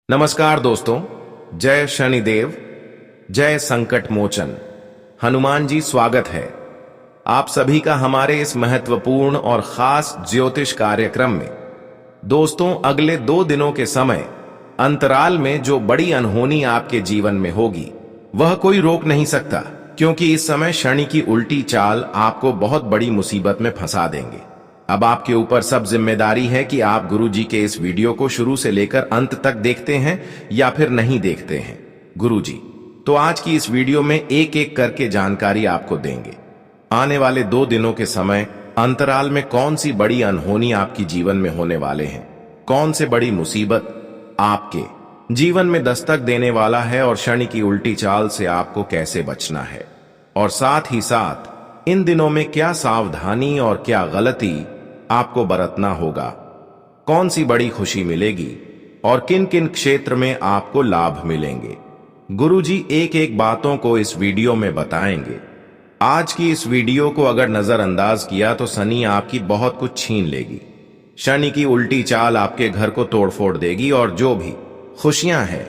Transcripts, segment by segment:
नमस्कार दोस्तों। जय शनिदेव, जय संकट मोचन। हनुमान जी स्वागत है आप सभी का हमारे इस महत्वपूर्ण और खास ज्योतिष कार्यक्रम में। दोस्तों, अगले 2 दिनों के समय अंतराल में जो बड़ी अनहोनी आपके जीवन में होगी वह कोई रोक नहीं सकता, क्योंकि इस समय शनि की उल्टी चाल आपको बहुत बड़ी मुसीबत में फंसा देंगे। अब आपके ऊपर सब जिम्मेदारी है कि आप गुरु जी के इस वीडियो को शुरू से लेकर अंत तक देखते हैं या फिर नहीं देखते हैं। गुरु जी तो आज की इस वीडियो में एक एक करके जानकारी आपको देंगे। आने वाले 2 दिनों के समय अंतराल में कौन सी बड़ी अनहोनी आपकी जीवन में होने वाले हैं, कौन से बड़ी मुसीबत आपके जीवन में दस्तक देने वाला है और शनि की उल्टी चाल से आपको कैसे बचना है, और साथ ही साथ इन दिनों में क्या सावधानी और क्या गलती आपको बरतना होगा, कौन सी बड़ी खुशी मिलेगी और किन किन क्षेत्र में आपको लाभ मिलेंगे। गुरुजी एक एक बातों को इस वीडियो में बताएंगे। आज की इस वीडियो को अगर नजरअंदाज किया तो शनि आपकी बहुत कुछ छीन लेगी। शनि की उल्टी चाल आपके घर को तोड़फोड़ देगी और जो भी खुशियां हैं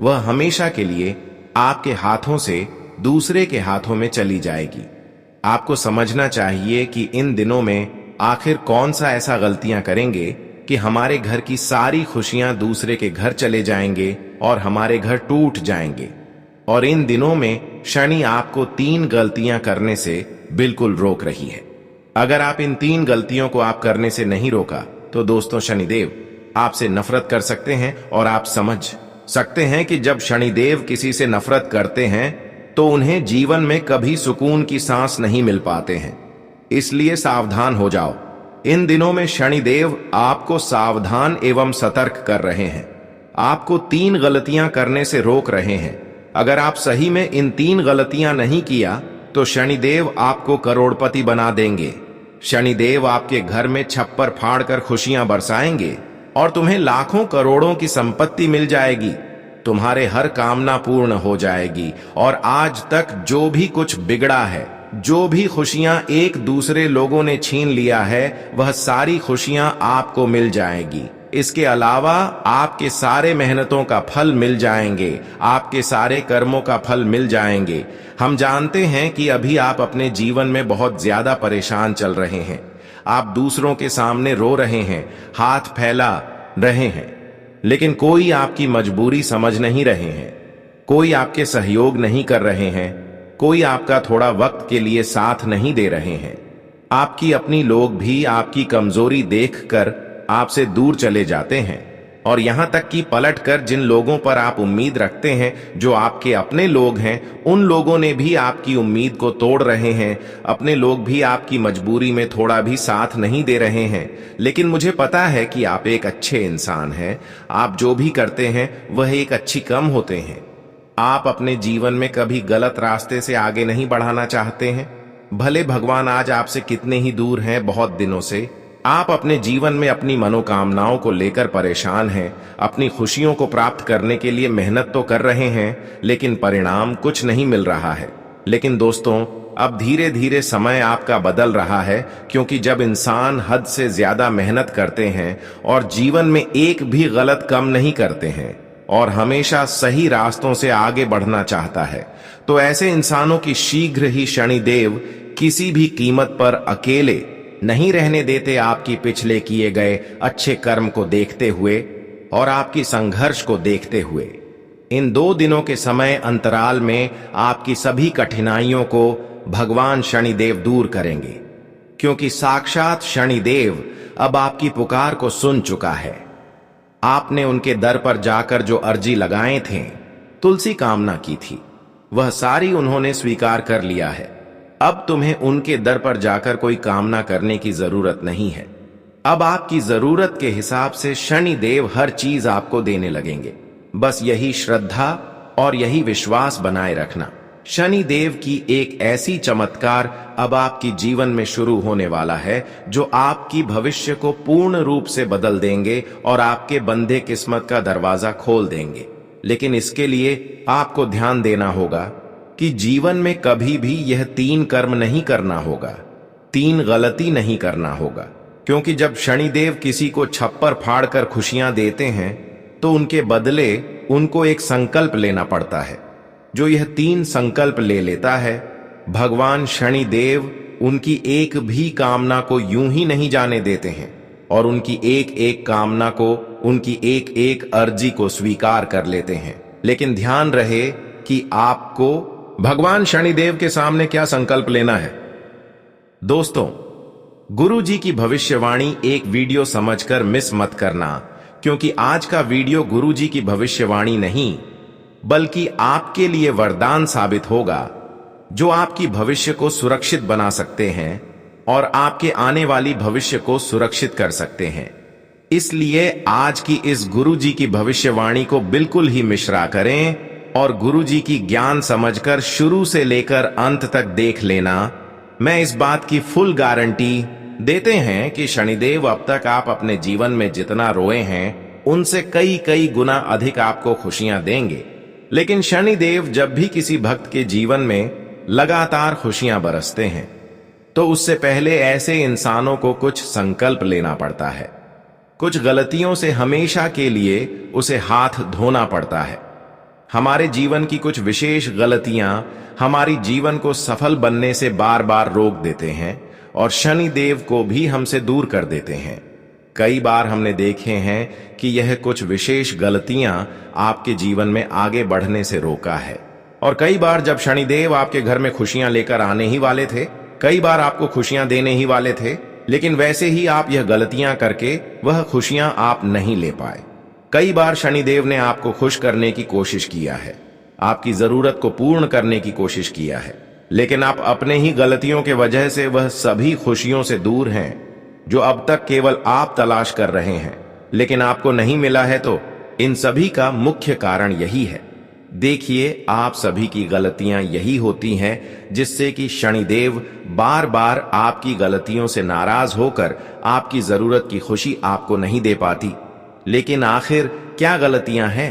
वह हमेशा के लिए आपके हाथों से दूसरे के हाथों में चली जाएगी। आपको समझना चाहिए कि इन दिनों में आखिर कौन सा ऐसा गलतियां करेंगे कि हमारे घर की सारी खुशियां दूसरे के घर चले जाएंगे और हमारे घर टूट जाएंगे। और इन दिनों में शनि आपको 3 गलतियां करने से बिल्कुल रोक रही है। अगर आप इन 3 गलतियों को आप करने से नहीं रोका तो दोस्तों शनिदेव आपसे नफरत कर सकते हैं। और आप समझ सकते हैं कि जब शनिदेव किसी से नफरत करते हैं तो उन्हें जीवन में कभी सुकून की सांस नहीं मिल पाते हैं। इसलिए सावधान हो जाओ। इन दिनों में शनिदेव आपको सावधान एवं सतर्क कर रहे हैं, आपको 3 गलतियां करने से रोक रहे हैं। अगर आप सही में इन 3 गलतियां नहीं किया तो शनिदेव आपको करोड़पति बना देंगे। शनिदेव आपके घर में छप्पर फाड़ कर खुशियां बरसाएंगे और तुम्हें लाखों करोड़ों की संपत्ति मिल जाएगी। तुम्हारे हर कामना पूर्ण हो जाएगी और आज तक जो भी कुछ बिगड़ा है, जो भी खुशियां एक दूसरे लोगों ने छीन लिया है, वह सारी खुशियां आपको मिल जाएगी। इसके अलावा आपके सारे मेहनतों का फल मिल जाएंगे, आपके सारे कर्मों का फल मिल जाएंगे। हम जानते हैं कि अभी आप अपने जीवन में बहुत ज्यादा परेशान चल रहे हैं। आप दूसरों के सामने रो रहे हैं, हाथ फैला रहे हैं, लेकिन कोई आपकी मजबूरी समझ नहीं रहे हैं, कोई आपके सहयोग नहीं कर रहे हैं, कोई आपका थोड़ा वक्त के लिए साथ नहीं दे रहे हैं। आपकी अपनी लोग भी आपकी कमजोरी देखकर आपसे दूर चले जाते हैं। और यहां तक कि पलटकर जिन लोगों पर आप उम्मीद रखते हैं, जो आपके अपने लोग हैं, उन लोगों ने भी आपकी उम्मीद को तोड़ रहे हैं। अपने लोग भी आपकी मजबूरी में थोड़ा भी साथ नहीं दे रहे हैं। लेकिन मुझे पता है कि आप एक अच्छे इंसान हैं। आप जो भी करते हैं वह एक अच्छी कर्म होते हैं। आप अपने जीवन में कभी गलत रास्ते से आगे नहीं बढ़ाना चाहते हैं। भले भगवान आज आपसे कितने ही दूर हैं, बहुत दिनों से आप अपने जीवन में अपनी मनोकामनाओं को लेकर परेशान हैं, अपनी खुशियों को प्राप्त करने के लिए मेहनत तो कर रहे हैं, लेकिन परिणाम कुछ नहीं मिल रहा है। लेकिन दोस्तों, अब धीरे धीरे समय आपका बदल रहा है, क्योंकि जब इंसान हद से ज्यादा मेहनत करते हैं और जीवन में एक भी गलत काम नहीं करते हैं और हमेशा सही रास्तों से आगे बढ़ना चाहता है, तो ऐसे इंसानों की शीघ्र ही शनिदेव किसी भी कीमत पर अकेले नहीं रहने देते। आपकी पिछले किए गए अच्छे कर्म को देखते हुए और आपकी संघर्ष को देखते हुए इन 2 दिनों के समय अंतराल में आपकी सभी कठिनाइयों को भगवान शनिदेव दूर करेंगे, क्योंकि साक्षात शनिदेव अब आपकी पुकार को सुन चुका है। आपने उनके दर पर जाकर जो अर्जी लगाए थे, तुलसी कामना की थी, वह सारी उन्होंने स्वीकार कर लिया है। अब तुम्हें उनके दर पर जाकर कोई कामना करने की जरूरत नहीं है। अब आपकी जरूरत के हिसाब से शनिदेव हर चीज आपको देने लगेंगे। बस यही श्रद्धा और यही विश्वास बनाए रखना। शनिदेव की एक ऐसी चमत्कार अब आपकी जीवन में शुरू होने वाला है, जो आपकी भविष्य को पूर्ण रूप से बदल देंगे और आपके बंधे किस्मत का दरवाजा खोल देंगे। लेकिन इसके लिए आपको ध्यान देना होगा कि जीवन में कभी भी यह 3 कर्म नहीं करना होगा, 3 गलती नहीं करना होगा। क्योंकि जब शनिदेव किसी को छप्पर फाड़ कर खुशियां देते हैं तो उनके बदले उनको एक संकल्प लेना पड़ता है। जो यह 3 संकल्प ले लेता है, भगवान शनिदेव उनकी एक भी कामना को यूं ही नहीं जाने देते हैं और उनकी एक एक कामना को, उनकी एक एक अर्जी को स्वीकार कर लेते हैं। लेकिन ध्यान रहे कि आपको भगवान शनिदेव के सामने क्या संकल्प लेना है। दोस्तों, गुरु जी की भविष्यवाणी एक वीडियो समझकर मिस मत करना, क्योंकि आज का वीडियो गुरु जी की भविष्यवाणी नहीं बल्कि आपके लिए वरदान साबित होगा, जो आपकी भविष्य को सुरक्षित बना सकते हैं और आपके आने वाली भविष्य को सुरक्षित कर सकते हैं। इसलिए आज की इस गुरु जी की भविष्यवाणी को बिल्कुल ही मिश्रा करें और गुरु जी की ज्ञान समझकर शुरू से लेकर अंत तक देख लेना। मैं इस बात की फुल गारंटी देते हैं कि शनिदेव अब तक आप अपने जीवन में जितना रोए हैं उनसे कई कई गुना अधिक आपको खुशियां देंगे। लेकिन शनिदेव जब भी किसी भक्त के जीवन में लगातार खुशियां बरसते हैं तो उससे पहले ऐसे इंसानों को कुछ संकल्प लेना पड़ता है। कुछ गलतियों से हमेशा के लिए उसे हाथ धोना पड़ता है। हमारे जीवन की कुछ विशेष गलतियां हमारी जीवन को सफल बनने से बार बार रोक देते हैं और शनिदेव को भी हमसे दूर कर देते हैं। कई बार हमने देखे हैं कि यह कुछ विशेष गलतियां आपके जीवन में आगे बढ़ने से रोका है। और कई बार जब शनिदेव आपके घर में खुशियां लेकर आने ही वाले थे, कई बार आपको खुशियां देने ही वाले थे, लेकिन वैसे ही आप यह गलतियां करके वह खुशियां आप नहीं ले पाए। कई बार शनिदेव ने आपको खुश करने की कोशिश किया है, आपकी जरूरत को पूर्ण करने की कोशिश किया है, लेकिन आप अपने ही गलतियों के वजह से वह सभी खुशियों से दूर हैं जो अब तक केवल आप तलाश कर रहे हैं, लेकिन आपको नहीं मिला है। तो इन सभी का मुख्य कारण यही है। देखिए, आप सभी की गलतियां यही होती हैं जिससे कि शनिदेव बार बार आपकी गलतियों से नाराज होकर आपकी जरूरत की खुशी आपको नहीं दे पाती। लेकिन आखिर क्या गलतियां हैं,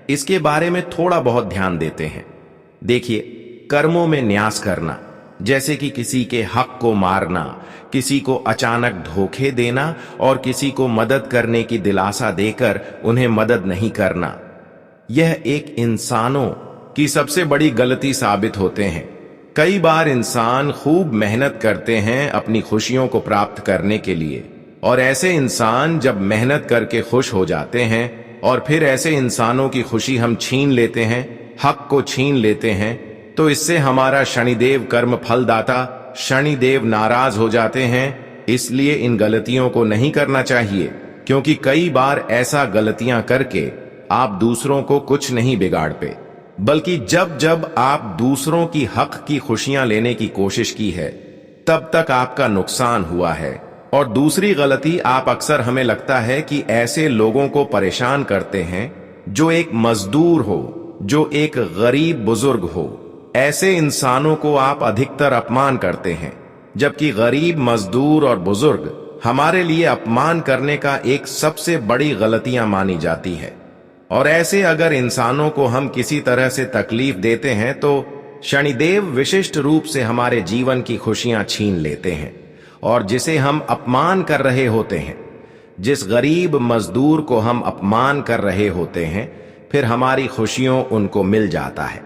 इसके बारे में थोड़ा बहुत ध्यान देते हैं। देखिए, कर्मों में न्यास करना, जैसे कि किसी के हक को मारना, किसी को अचानक धोखे देना और किसी को मदद करने की दिलासा देकर उन्हें मदद नहीं करना, यह एक इंसानों की सबसे बड़ी गलती साबित होते हैं। कई बार इंसान खूब मेहनत करते हैं अपनी खुशियों को प्राप्त करने के लिए, और ऐसे इंसान जब मेहनत करके खुश हो जाते हैं और फिर ऐसे इंसानों की खुशी हम छीन लेते हैं, हक को छीन लेते हैं, तो इससे हमारा शनिदेव कर्म फलदाता शनिदेव नाराज हो जाते हैं। इसलिए इन गलतियों को नहीं करना चाहिए, क्योंकि कई बार ऐसा गलतियां करके आप दूसरों को कुछ नहीं बिगाड़ पे, बल्कि जब जब आप दूसरों की हक की खुशियां लेने की कोशिश की है तब तक आपका नुकसान हुआ है। और दूसरी गलती, आप अक्सर हमें लगता है कि ऐसे लोगों को परेशान करते हैं जो एक मजदूर हो, जो एक गरीब बुजुर्ग हो। ऐसे इंसानों को आप अधिकतर अपमान करते हैं, जबकि गरीब, मजदूर और बुजुर्ग हमारे लिए अपमान करने का एक सबसे बड़ी गलतियां मानी जाती है। और ऐसे अगर इंसानों को हम किसी तरह से तकलीफ देते हैं तो शनिदेव विशिष्ट रूप से हमारे जीवन की खुशियां छीन लेते हैं। और जिसे हम अपमान कर रहे होते हैं, जिस गरीब मजदूर को हम अपमान कर रहे होते हैं, फिर हमारी खुशियों उनको मिल जाता है।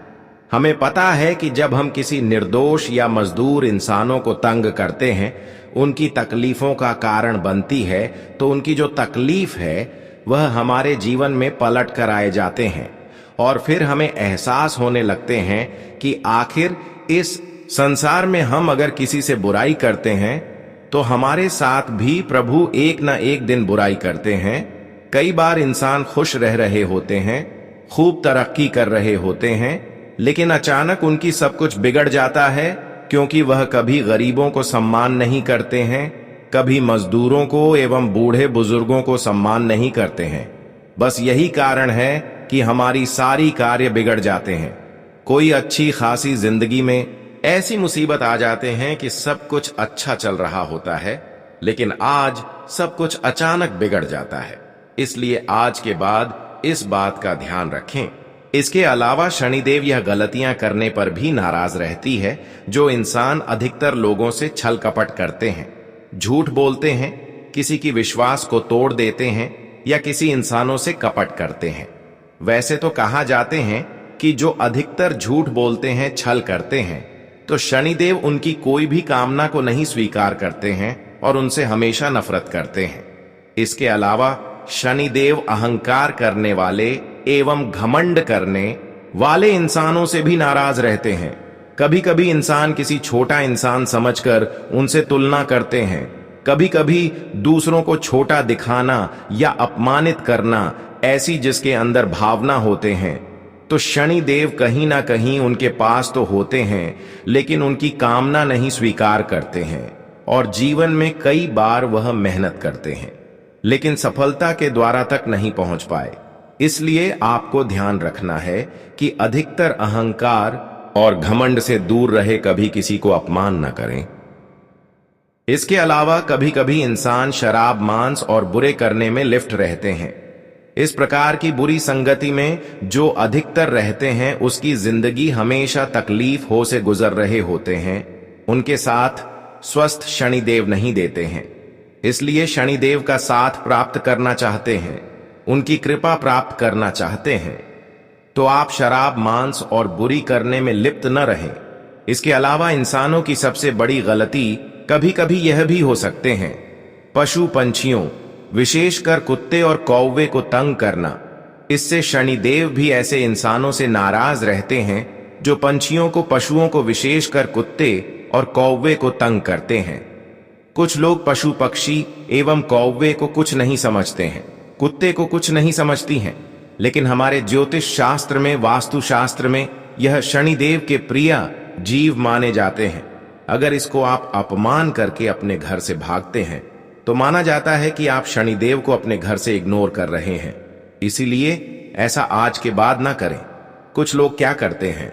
हमें पता है कि जब हम किसी निर्दोष या मजदूर इंसानों को तंग करते हैं, उनकी तकलीफों का कारण बनती है, तो उनकी जो तकलीफ है वह हमारे जीवन में पलट कर आए जाते हैं और फिर हमें एहसास होने लगते हैं कि आखिर इस संसार में हम अगर किसी से बुराई करते हैं तो हमारे साथ भी प्रभु एक न एक दिन बुराई करते हैं। कई बार इंसान खुश रह रहे होते हैं, खूब तरक्की कर रहे होते हैं, लेकिन अचानक उनकी सब कुछ बिगड़ जाता है, क्योंकि वह कभी गरीबों को सम्मान नहीं करते हैं, कभी मजदूरों को एवं बूढ़े बुजुर्गों को सम्मान नहीं करते हैं। बस यही कारण है कि हमारी सारी कार्य बिगड़ जाते हैं। कोई अच्छी खासी जिंदगी में ऐसी मुसीबत आ जाते हैं कि सब कुछ अच्छा चल रहा होता है, लेकिन आज सब कुछ अचानक बिगड़ जाता है। इसलिए आज के बाद इस बात का ध्यान रखें। इसके अलावा शनिदेव यह गलतियां करने पर भी नाराज रहती है जो इंसान अधिकतर लोगों से छल कपट करते हैं, झूठ बोलते हैं, किसी की विश्वास को तोड़ देते हैं, या किसी इंसानों से कपट करते हैं। वैसे तो कहा जाते हैं कि जो अधिकतर झूठ बोलते हैं, छल करते हैं, तो शनिदेव उनकी कोई भी कामना को नहीं स्वीकार करते हैं और उनसे हमेशा नफरत करते हैं। इसके अलावा शनिदेव अहंकार करने वाले एवं घमंड करने वाले इंसानों से भी नाराज रहते हैं। कभी कभी इंसान किसी छोटा इंसान समझकर उनसे तुलना करते हैं। कभी कभी दूसरों को छोटा दिखाना या अपमानित करना, ऐसी जिसके अंदर भावना होते हैं, तो शनिदेव कहीं ना कहीं उनके पास तो होते हैं, लेकिन उनकी कामना नहीं स्वीकार करते हैं और जीवन में कई बार वह मेहनत करते हैं लेकिन सफलता के द्वारा तक नहीं पहुंच पाए। इसलिए आपको ध्यान रखना है कि अधिकतर अहंकार और घमंड से दूर रहे, कभी किसी को अपमान न करें। इसके अलावा कभी कभी इंसान शराब, मांस और बुरे करने में लिप्त रहते हैं। इस प्रकार की बुरी संगति में जो अधिकतर रहते हैं, उसकी जिंदगी हमेशा तकलीफ हो से गुजर रहे होते हैं। उनके साथ स्वस्थ शनिदेव नहीं देते हैं। इसलिए शनिदेव का साथ प्राप्त करना चाहते हैं, उनकी कृपा प्राप्त करना चाहते हैं, तो आप शराब, मांस और बुरी करने में लिप्त न रहें। इसके अलावा इंसानों की सबसे बड़ी गलती कभी कभी यह भी हो सकते हैं पशु पंछियों, विशेषकर कुत्ते और कौवे को तंग करना। इससे शनिदेव भी ऐसे इंसानों से नाराज रहते हैं जो पंछियों को, पशुओं को, विशेषकर कुत्ते और कौवे को तंग करते हैं। कुछ लोग पशु पक्षी एवं कौवे को कुछ नहीं समझते हैं, कुत्ते को कुछ नहीं समझती हैं, लेकिन हमारे ज्योतिष शास्त्र में, वास्तु शास्त्र में यह शनिदेव के प्रिय जीव माने जाते हैं। अगर इसको आप अपमान करके अपने घर से भागते हैं तो माना जाता है कि आप शनिदेव को अपने घर से इग्नोर कर रहे हैं। इसीलिए ऐसा आज के बाद ना करें। कुछ लोग क्या करते हैं,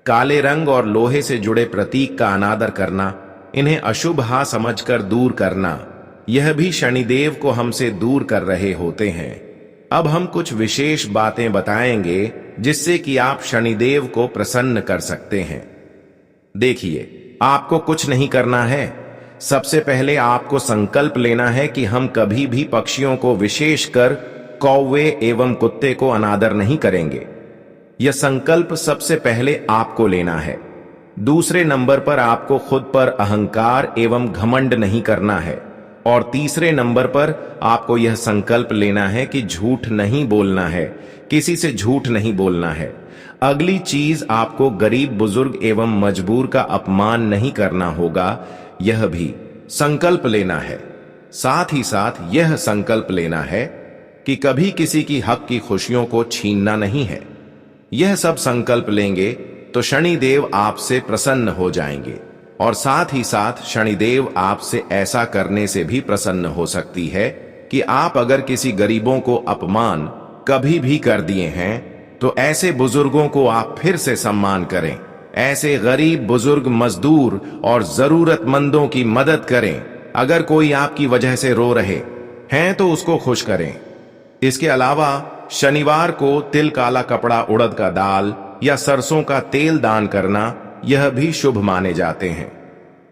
काले रंग और लोहे से जुड़े प्रतीक का अनादर करना, इन्हें अशुभ समझकर दूर करना, यह भी शनिदेव को हमसे दूर कर रहे होते हैं। अब हम कुछ विशेष बातें बताएंगे जिससे कि आप शनिदेव को प्रसन्न कर सकते हैं। देखिए, आपको कुछ नहीं करना है। सबसे पहले आपको संकल्प लेना है कि हम कभी भी पक्षियों को, विशेषकर कौवे एवं कुत्ते को अनादर नहीं करेंगे। यह संकल्प सबसे पहले आपको लेना है। दूसरे नंबर पर आपको खुद पर अहंकार एवं घमंड नहीं करना है और तीसरे नंबर पर आपको यह संकल्प लेना है कि झूठ नहीं बोलना है, किसी से झूठ नहीं बोलना है। अगली चीज, आपको गरीब, बुजुर्ग एवं मजबूर का अपमान नहीं करना होगा, यह भी संकल्प लेना है। साथ ही साथ यह संकल्प लेना है कि कभी किसी की हक की खुशियों को छीनना नहीं है। यह सब संकल्प लेंगे तो शनिदेव आपसे प्रसन्न हो जाएंगे और साथ ही साथ शनिदेव आपसे ऐसा करने से भी प्रसन्न हो सकती है कि आप अगर किसी गरीबों को अपमान कभी भी कर दिए हैं तो ऐसे बुजुर्गों को आप फिर से सम्मान करें। ऐसे गरीब, बुजुर्ग, मजदूर और जरूरतमंदों की मदद करें। अगर कोई आपकी वजह से रो रहे हैं तो उसको खुश करें। इसके अलावा शनिवार को तिल, काला कपड़ा, उड़द का दाल या सरसों का तेल दान करना, यह भी शुभ माने जाते हैं।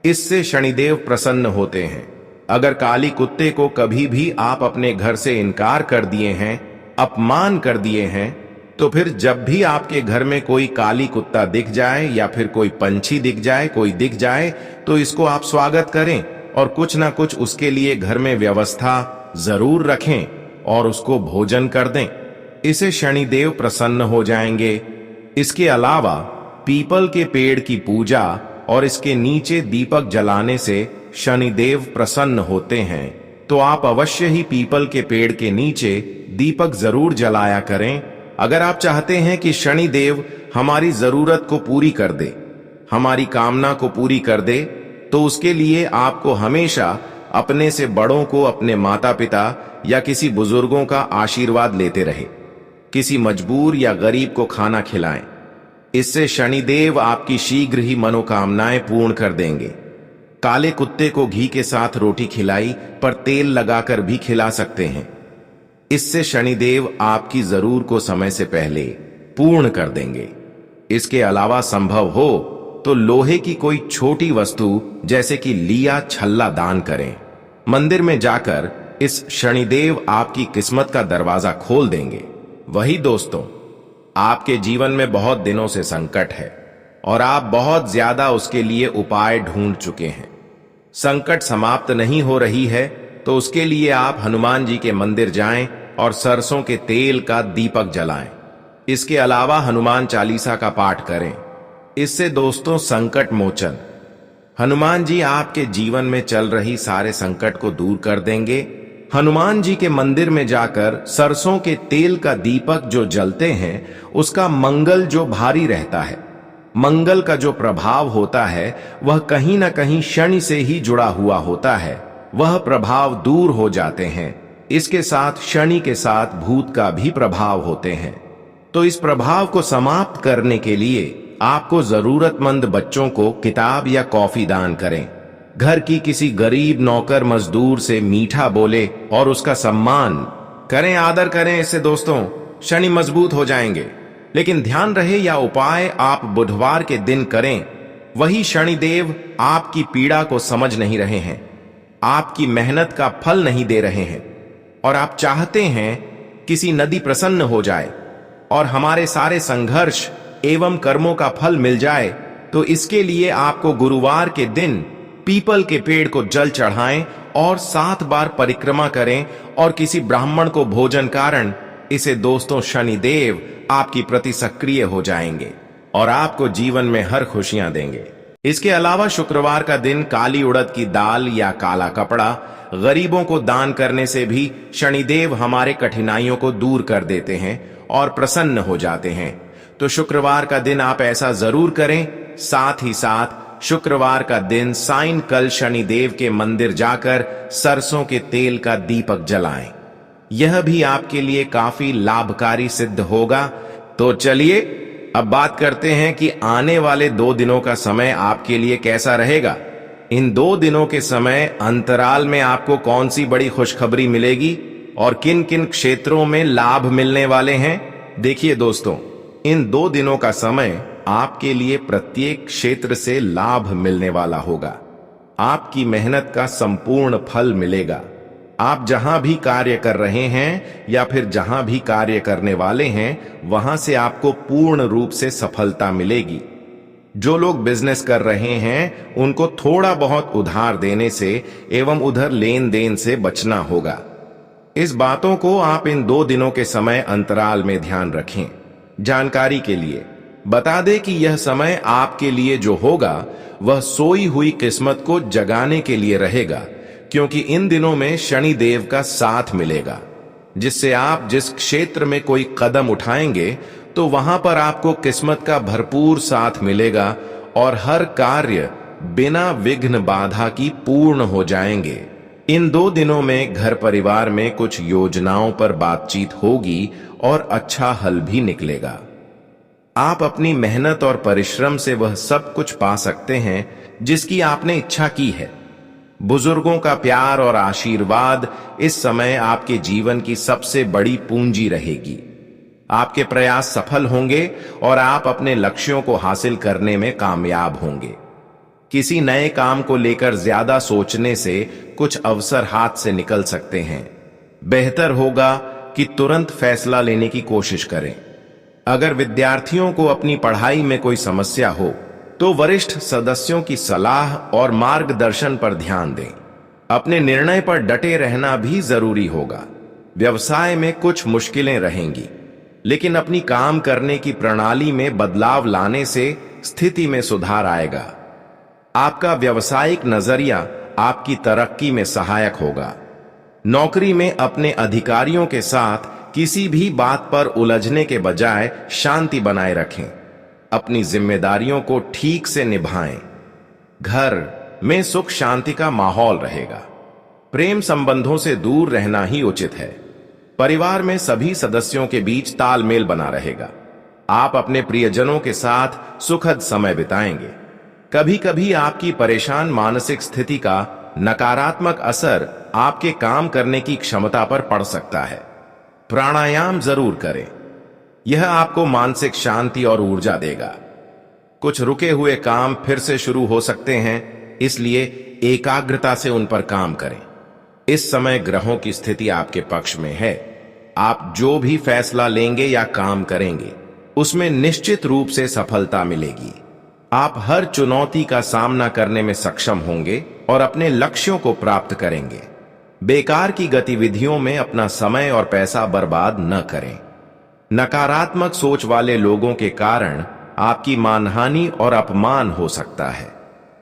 इससे शनिदेव प्रसन्न होते हैं। अगर काली कुत्ते को कभी भी आप अपने घर से इनकार कर दिए हैं, अपमान कर दिए हैं, तो फिर जब भी आपके घर में कोई काली कुत्ता दिख जाए या फिर कोई पंछी दिख जाए, कोई दिख जाए, तो इसको आप स्वागत करें और कुछ ना कुछ उसके लिए घर में व्यवस्था जरूर रखें और उसको भोजन कर दें। इसे शनिदेव प्रसन्न हो जाएंगे। इसके अलावा पीपल के पेड़ की पूजा और इसके नीचे दीपक जलाने से शनिदेव प्रसन्न होते हैं। तो आप अवश्य ही पीपल के पेड़ के नीचे दीपक जरूर जलाया करें। अगर आप चाहते हैं कि शनिदेव हमारी जरूरत को पूरी कर दे, हमारी कामना को पूरी कर दे, तो उसके लिए आपको हमेशा अपने से बड़ों को, अपने माता पिता या किसी बुजुर्गों का आशीर्वाद लेते रहे। किसी मजबूर या गरीब को खाना खिलाएं। इससे शनिदेव आपकी शीघ्र ही मनोकामनाएं पूर्ण कर देंगे। काले कुत्ते को घी के साथ रोटी खिलाई पर तेल लगाकर भी खिला सकते हैं। इससे शनिदेव आपकी जरूर को समय से पहले पूर्ण कर देंगे। इसके अलावा संभव हो तो लोहे की कोई छोटी वस्तु जैसे कि लिया, छल्ला दान करें। मंदिर में जाकर इस शनिदेव आपकी किस्मत का दरवाजा खोल देंगे। वही दोस्तों, आपके जीवन में बहुत दिनों से संकट है और आप बहुत ज्यादा उसके लिए उपाय ढूंढ चुके हैं। संकट समाप्त नहीं हो रही है तो उसके लिए आप हनुमान जी के मंदिर जाएं और सरसों के तेल का दीपक जलाएं। इसके अलावा हनुमान चालीसा का पाठ करें। इससे दोस्तों संकट मोचन हनुमान जी आपके जीवन में चल रही सारे संकट को दूर कर देंगे। हनुमान जी के मंदिर में जाकर सरसों के तेल का दीपक जो जलते हैं उसका मंगल जो भारी रहता है, मंगल का जो प्रभाव होता है वह कहीं ना कहीं शनि से ही जुड़ा हुआ होता है, वह प्रभाव दूर हो जाते हैं। इसके साथ शनि के साथ भूत का भी प्रभाव होते हैं। तो इस प्रभाव को समाप्त करने के लिए आपको जरूरतमंद बच्चों को किताब या कॉफी दान करें। घर की किसी गरीब नौकर मजदूर से मीठा बोले और उसका सम्मान करें, आदर करें। इससे दोस्तों शनि मजबूत हो जाएंगे। लेकिन ध्यान रहे यह उपाय आप बुधवार के दिन करें। वही शनिदेव आपकी पीड़ा को समझ नहीं रहे हैं, आपकी मेहनत का फल नहीं दे रहे हैं और आप चाहते हैं किसी नदी प्रसन्न हो जाए और हमारे सारे संघर्ष एवं कर्मों का फल मिल जाए, तो इसके लिए आपको गुरुवार के दिन पीपल के पेड़ को जल चढ़ाएं और 7 बार परिक्रमा करें और किसी ब्राह्मण को भोजन कारण। इसे दोस्तों शनिदेव आपकी प्रति सक्रिय हो जाएंगे और आपको जीवन में हर खुशियां देंगे। इसके अलावा शुक्रवार का दिन काली उड़द की दाल या काला कपड़ा गरीबों को दान करने से भी शनिदेव हमारे कठिनाइयों को दूर कर देते हैं और प्रसन्न हो जाते हैं। तो शुक्रवार का दिन आप ऐसा जरूर करें। साथ ही साथ शुक्रवार का दिन सायंकाल शनिदेव के मंदिर जाकर सरसों के तेल का दीपक जलाएं। यह भी आपके लिए काफी लाभकारी सिद्ध होगा। तो चलिए अब बात करते हैं कि आने वाले 2 दिनों का समय आपके लिए कैसा रहेगा। इन 2 दिनों के समय अंतराल में आपको कौन सी बड़ी खुशखबरी मिलेगी और किन किन क्षेत्रों में लाभ मिलने वाले हैं। देखिए दोस्तों, इन 2 दिनों का समय आपके लिए प्रत्येक क्षेत्र से लाभ मिलने वाला होगा। आपकी मेहनत का संपूर्ण फल मिलेगा। आप जहां भी कार्य कर रहे हैं या फिर जहां भी कार्य करने वाले हैं वहां से आपको पूर्ण रूप से सफलता मिलेगी। जो लोग बिजनेस कर रहे हैं उनको थोड़ा बहुत उधार देने से एवं उधर लेन देन से बचना होगा। इस बातों को आप इन 2 दिनों के समय अंतराल में ध्यान रखें। जानकारी के लिए बता दें कि यह समय आपके लिए जो होगा वह सोई हुई किस्मत को जगाने के लिए रहेगा, क्योंकि इन दिनों में शनि देव का साथ मिलेगा, जिससे आप जिस क्षेत्र में कोई कदम उठाएंगे तो वहां पर आपको किस्मत का भरपूर साथ मिलेगा और हर कार्य बिना विघ्न बाधा की पूर्ण हो जाएंगे। इन 2 दिनों में घर परिवार में कुछ योजनाओं पर बातचीत होगी और अच्छा हल भी निकलेगा। आप अपनी मेहनत और परिश्रम से वह सब कुछ पा सकते हैं जिसकी आपने इच्छा की है। बुजुर्गों का प्यार और आशीर्वाद इस समय आपके जीवन की सबसे बड़ी पूंजी रहेगी। आपके प्रयास सफल होंगे और आप अपने लक्ष्यों को हासिल करने में कामयाब होंगे। किसी नए काम को लेकर ज्यादा सोचने से कुछ अवसर हाथ से निकल सकते हैं। बेहतर होगा कि तुरंत फैसला लेने की कोशिश करें। अगर विद्यार्थियों को अपनी पढ़ाई में कोई समस्या हो तो वरिष्ठ सदस्यों की सलाह और मार्गदर्शन पर ध्यान दें। अपने निर्णय पर डटे रहना भी जरूरी होगा। व्यवसाय में कुछ मुश्किलें रहेंगी, लेकिन अपनी काम करने की प्रणाली में बदलाव लाने से स्थिति में सुधार आएगा। आपका व्यावसायिक नजरिया आपकी तरक्की में सहायक होगा। नौकरी में अपने अधिकारियों के साथ किसी भी बात पर उलझने के बजाय शांति बनाए रखें। अपनी जिम्मेदारियों को ठीक से निभाएं। घर में सुख शांति का माहौल रहेगा। प्रेम संबंधों से दूर रहना ही उचित है। परिवार में सभी सदस्यों के बीच तालमेल बना रहेगा। आप अपने प्रियजनों के साथ सुखद समय बिताएंगे। कभी कभी आपकी परेशान मानसिक स्थिति का नकारात्मक असर आपके काम करने की क्षमता पर पड़ सकता है। प्राणायाम जरूर करें, यह आपको मानसिक शांति और ऊर्जा देगा। कुछ रुके हुए काम फिर से शुरू हो सकते हैं, इसलिए एकाग्रता से उन पर काम करें। इस समय ग्रहों की स्थिति आपके पक्ष में है। आप जो भी फैसला लेंगे या काम करेंगे उसमें निश्चित रूप से सफलता मिलेगी। आप हर चुनौती का सामना करने में सक्षम होंगे और अपने लक्ष्यों को प्राप्त करेंगे। बेकार की गतिविधियों में अपना समय और पैसा बर्बाद न करें। नकारात्मक सोच वाले लोगों के कारण आपकी मानहानि और अपमान हो सकता है।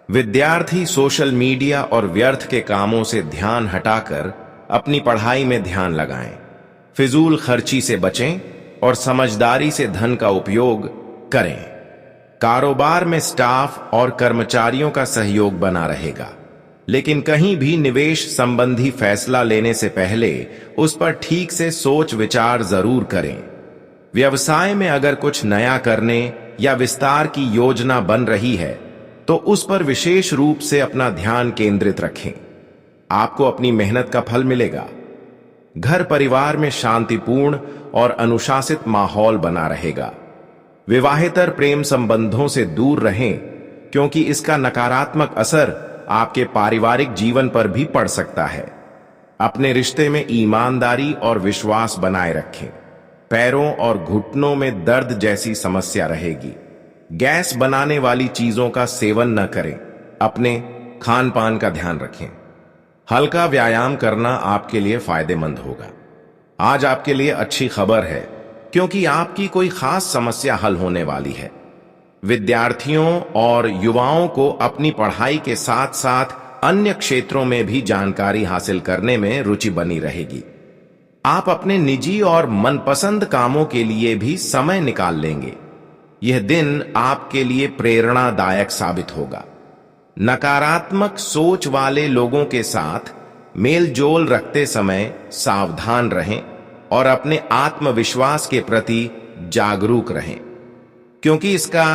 विद्यार्थी सोशल मीडिया और व्यर्थ के कामों से ध्यान हटाकर अपनी पढ़ाई में ध्यान लगाएं। फिजूल खर्ची से बचें और समझदारी से धन का उपयोग करें। कारोबार में स्टाफ और कर्मचारियों का सहयोग बना रहेगा, लेकिन कहीं भी निवेश संबंधी फैसला लेने से पहले उस पर ठीक से सोच विचार जरूर करें। व्यवसाय में अगर कुछ नया करने या विस्तार की योजना बन रही है तो उस पर विशेष रूप से अपना ध्यान केंद्रित रखें। आपको अपनी मेहनत का फल मिलेगा। घर परिवार में शांतिपूर्ण और अनुशासित माहौल बना रहेगा। विवाहेतर प्रेम संबंधों से दूर रहें, क्योंकि इसका नकारात्मक असर आपके पारिवारिक जीवन पर भी पड़ सकता है। अपने रिश्ते में ईमानदारी और विश्वास बनाए रखें। पैरों और घुटनों में दर्द जैसी समस्या रहेगी। गैस बनाने वाली चीजों का सेवन न करें। अपने खान पान का ध्यान रखें। हल्का व्यायाम करना आपके लिए फायदेमंद होगा। आज आपके लिए अच्छी खबर है, क्योंकि आपकी कोई खास समस्या हल होने वाली है। विद्यार्थियों और युवाओं को अपनी पढ़ाई के साथ साथ अन्य क्षेत्रों में भी जानकारी हासिल करने में रुचि बनी रहेगी। आप अपने निजी और मनपसंद कामों के लिए भी समय निकाल लेंगे। यह दिन आपके लिए प्रेरणादायक साबित होगा। नकारात्मक सोच वाले लोगों के साथ मेलजोल रखते समय सावधान रहें और अपने आत्मविश्वास के प्रति जागरूक रहें, क्योंकि इसका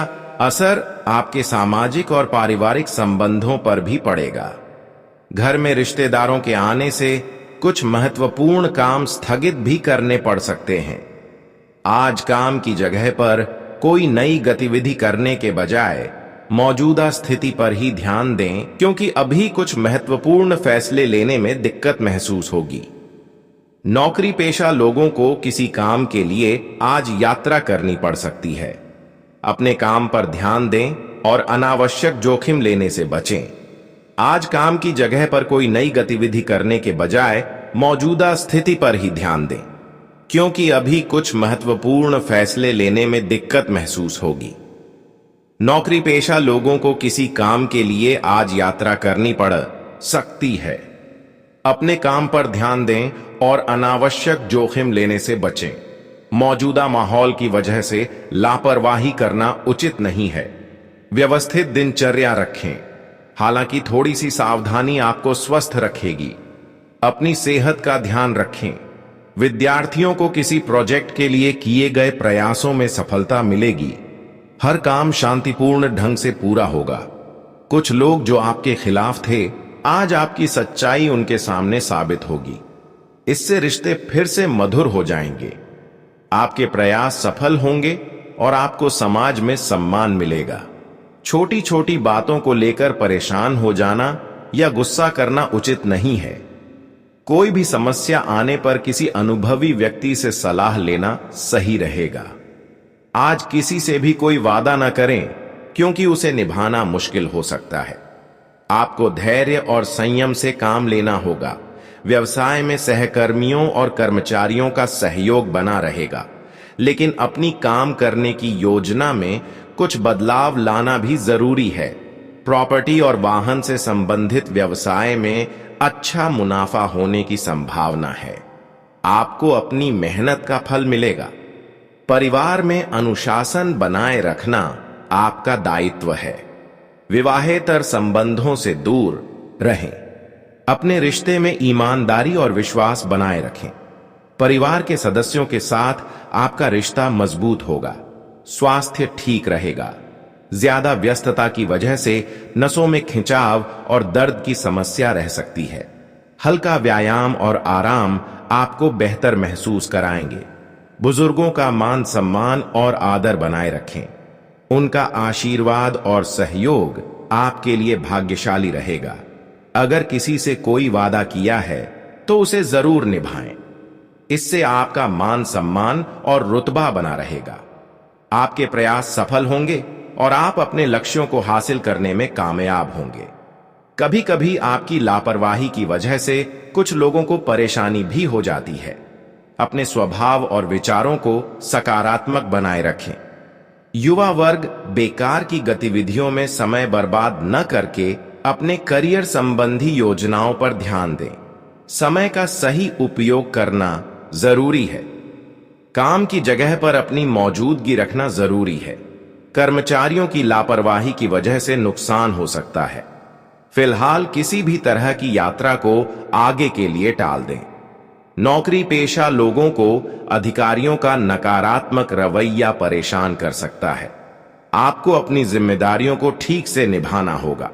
असर आपके सामाजिक और पारिवारिक संबंधों पर भी पड़ेगा। घर में रिश्तेदारों के आने से कुछ महत्वपूर्ण काम स्थगित भी करने पड़ सकते हैं। आज काम की जगह पर कोई नई गतिविधि करने के बजाय मौजूदा स्थिति पर ही ध्यान दें, क्योंकि अभी कुछ महत्वपूर्ण फैसले लेने में दिक्कत महसूस होगी। नौकरी पेशा लोगों को किसी काम के लिए आज यात्रा करनी पड़ सकती है। अपने काम पर ध्यान दें और अनावश्यक जोखिम लेने से बचें। आज काम की जगह पर कोई नई गतिविधि करने के बजाय मौजूदा स्थिति पर ही ध्यान दें, क्योंकि अभी कुछ महत्वपूर्ण फैसले लेने में दिक्कत महसूस होगी। नौकरी पेशा लोगों को किसी काम के लिए आज यात्रा करनी पड़ सकती है। अपने काम पर ध्यान दें और अनावश्यक जोखिम लेने से बचें। मौजूदा माहौल की वजह से लापरवाही करना उचित नहीं है। व्यवस्थित दिनचर्या रखें। हालांकि थोड़ी सी सावधानी आपको स्वस्थ रखेगी। अपनी सेहत का ध्यान रखें। विद्यार्थियों को किसी प्रोजेक्ट के लिए किए गए प्रयासों में सफलता मिलेगी। हर काम शांतिपूर्ण ढंग से पूरा होगा। कुछ लोग जो आपके खिलाफ थे, आज आपकी सच्चाई उनके सामने साबित होगी। इससे रिश्ते फिर से मधुर हो जाएंगे। आपके प्रयास सफल होंगे और आपको समाज में सम्मान मिलेगा। छोटी छोटी बातों को लेकर परेशान हो जाना या गुस्सा करना उचित नहीं है। कोई भी समस्या आने पर किसी अनुभवी व्यक्ति से सलाह लेना सही रहेगा। आज किसी से भी कोई वादा न करें, क्योंकि उसे निभाना मुश्किल हो सकता है। आपको धैर्य और संयम से काम लेना होगा। व्यवसाय में सहकर्मियों और कर्मचारियों का सहयोग बना रहेगा, लेकिन अपनी काम करने की योजना में कुछ बदलाव लाना भी जरूरी है। प्रॉपर्टी और वाहन से संबंधित व्यवसाय में अच्छा मुनाफा होने की संभावना है। आपको अपनी मेहनत का फल मिलेगा। परिवार में अनुशासन बनाए रखना आपका दायित्व है। विवाहेतर संबंधों से दूर रहें। अपने रिश्ते में ईमानदारी और विश्वास बनाए रखें। परिवार के सदस्यों के साथ आपका रिश्ता मजबूत होगा। स्वास्थ्य ठीक रहेगा। ज्यादा व्यस्तता की वजह से नसों में खिंचाव और दर्द की समस्या रह सकती है। हल्का व्यायाम और आराम आपको बेहतर महसूस कराएंगे। बुजुर्गों का मान सम्मान और आदर बनाए रखें। उनका आशीर्वाद और सहयोग आपके लिए भाग्यशाली रहेगा। अगर किसी से कोई वादा किया है तो उसे जरूर निभाएं। इससे आपका मान सम्मान और रुतबा बना रहेगा। आपके प्रयास सफल होंगे और आप अपने लक्ष्यों को हासिल करने में कामयाब होंगे। कभी कभी आपकी लापरवाही की वजह से कुछ लोगों को परेशानी भी हो जाती है। अपने स्वभाव और विचारों को सकारात्मक बनाए रखें। युवा वर्ग बेकार की गतिविधियों में समय बर्बाद न करके अपने करियर संबंधी योजनाओं पर ध्यान दें। समय का सही उपयोग करना जरूरी है। काम की जगह पर अपनी मौजूदगी रखना जरूरी है। कर्मचारियों की लापरवाही की वजह से नुकसान हो सकता है। फिलहाल किसी भी तरह की यात्रा को आगे के लिए टाल दें। नौकरी पेशा लोगों को अधिकारियों का नकारात्मक रवैया परेशान कर सकता है। आपको अपनी जिम्मेदारियों को ठीक से निभाना होगा।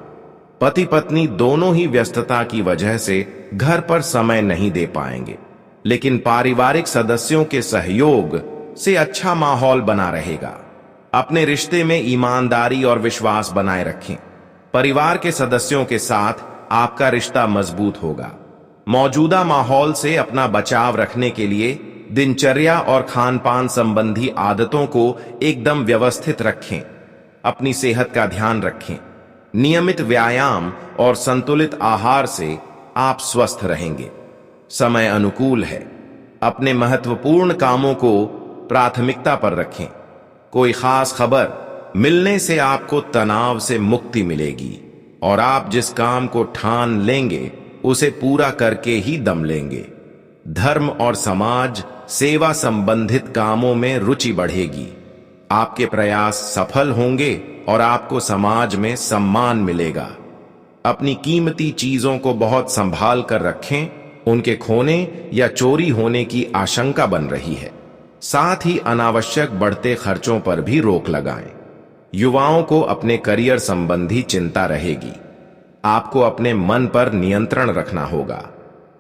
पति पत्नी दोनों ही व्यस्तता की वजह से घर पर समय नहीं दे पाएंगे, लेकिन पारिवारिक सदस्यों के सहयोग से अच्छा माहौल बना रहेगा। अपने रिश्ते में ईमानदारी और विश्वास बनाए रखें। परिवार के सदस्यों के साथ आपका रिश्ता मजबूत होगा। मौजूदा माहौल से अपना बचाव रखने के लिए दिनचर्या और खान पान संबंधी आदतों को एकदम व्यवस्थित रखें। अपनी सेहत का ध्यान रखें। नियमित व्यायाम और संतुलित आहार से आप स्वस्थ रहेंगे। समय अनुकूल है। अपने महत्वपूर्ण कामों को प्राथमिकता पर रखें। कोई खास खबर मिलने से आपको तनाव से मुक्ति मिलेगी और आप जिस काम को ठान लेंगे उसे पूरा करके ही दम लेंगे। धर्म और समाज सेवा संबंधित कामों में रुचि बढ़ेगी। आपके प्रयास सफल होंगे और आपको समाज में सम्मान मिलेगा। अपनी कीमती चीजों को बहुत संभाल कर रखें। उनके खोने या चोरी होने की आशंका बन रही है। साथ ही अनावश्यक बढ़ते खर्चों पर भी रोक लगाएं। युवाओं को अपने करियर संबंधी चिंता रहेगी। आपको अपने मन पर नियंत्रण रखना होगा।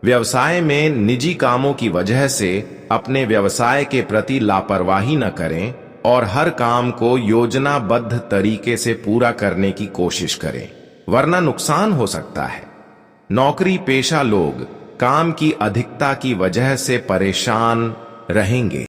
व्यवसाय में निजी कामों की वजह से अपने व्यवसाय के प्रति लापरवाही न करें और हर काम को योजनाबद्ध तरीके से पूरा करने की कोशिश करें, वरना नुकसान हो सकता है। नौकरी पेशा लोग काम की अधिकता की वजह से परेशान रहेंगे।